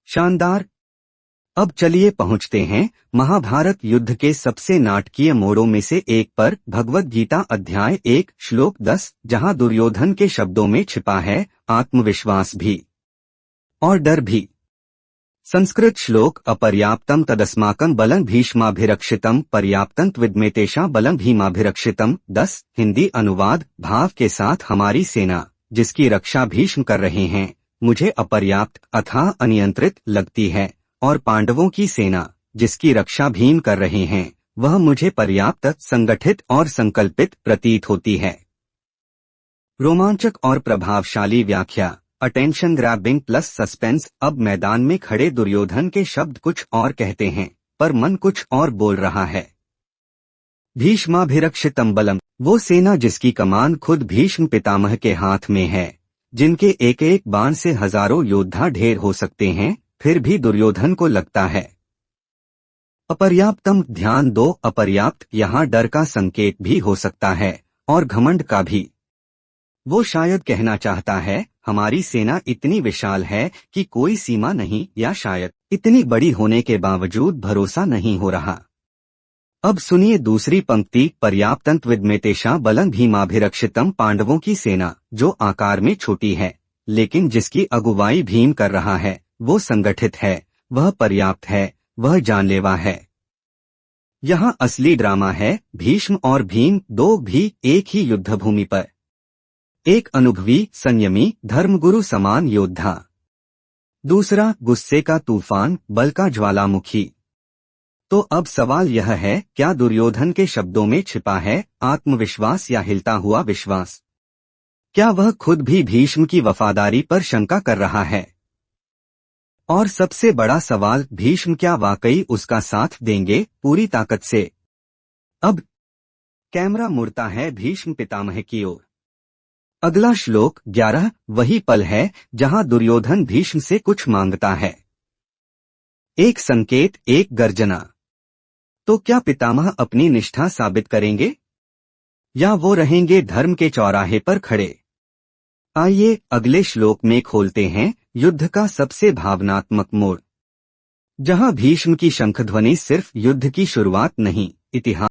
शानदार। अब चलिए पहुंचते हैं महाभारत युद्ध के सबसे नाटकीय मोड़ों में से एक पर, भगवद गीता अध्याय 1 श्लोक 10, जहां दुर्योधन के शब्दों में छिपा है आत्मविश्वास भी और डर भी। संस्कृत श्लोक अपर्याप्तम तदस्माकं बलं भीष्माभिरक्षितम पर्याप्तं विद्मेतेषां बलं भीमाभिरक्षितम। 10 हिंदी अनुवाद, भाव के साथ हमारी सेना जिसकी रक्षा भीष्म कर रहे हैं मुझे अपर्याप्त अथाह अनियंत्रित लगती है, और पांडवों की सेना जिसकी रक्षा भीम कर रहे हैं वह मुझे पर्याप्त, संगठित और संकल्पित प्रतीत होती है। रोमांचक और प्रभावशाली व्याख्या, अटेंशन ग्रैबिंग प्लस सस्पेंस। अब मैदान में खड़े दुर्योधन के शब्द कुछ और कहते हैं पर मन कुछ और बोल रहा है। भीष्माभिरक्षितम बलम, वो सेना जिसकी कमान खुद भीष्म पितामह के हाथ में है, जिनके एक एक बाण से हजारों योद्धा ढेर हो सकते हैं, फिर भी दुर्योधन को लगता है अपर्याप्तम। ध्यान दो, अपर्याप्त यहाँ डर का संकेत भी हो सकता है और घमंड का भी। वो शायद कहना चाहता है हमारी सेना इतनी विशाल है कि कोई सीमा नहीं, या शायद इतनी बड़ी होने के बावजूद भरोसा नहीं हो रहा। अब सुनिए दूसरी पंक्ति, पर्याप्तं विद्मेतेषां बलं भीमाभिरक्षितम। पांडवों की सेना जो आकार में छोटी है लेकिन जिसकी अगुवाई भीम कर रहा है वो संगठित है, वह पर्याप्त है, वह जानलेवा है। यहाँ असली ड्रामा है। भीष्म और भीम दो भी एक ही युद्धभूमि पर, एक अनुभवी संयमी धर्मगुरु समान योद्धा, दूसरा गुस्से का तूफान, बल का ज्वालामुखी। तो अब सवाल यह है, क्या दुर्योधन के शब्दों में छिपा है आत्मविश्वास या हिलता हुआ विश्वास? क्या वह खुद भी भीष्म की वफादारी पर शंका कर रहा है? और सबसे बड़ा सवाल, भीष्म क्या वाकई उसका साथ देंगे पूरी ताकत से? अब कैमरा मुड़ता है भीष्म पितामह की ओर। अगला श्लोक 11 वही पल है जहां दुर्योधन भीष्म से कुछ मांगता है, एक संकेत, एक गर्जना। तो क्या पितामह अपनी निष्ठा साबित करेंगे या वो रहेंगे धर्म के चौराहे पर खड़े? आइए अगले श्लोक में खोलते हैं युद्ध का सबसे भावनात्मक मोड़, जहां भीष्म की शंखध्वनि सिर्फ युद्ध की शुरुआत नहीं, इतिहास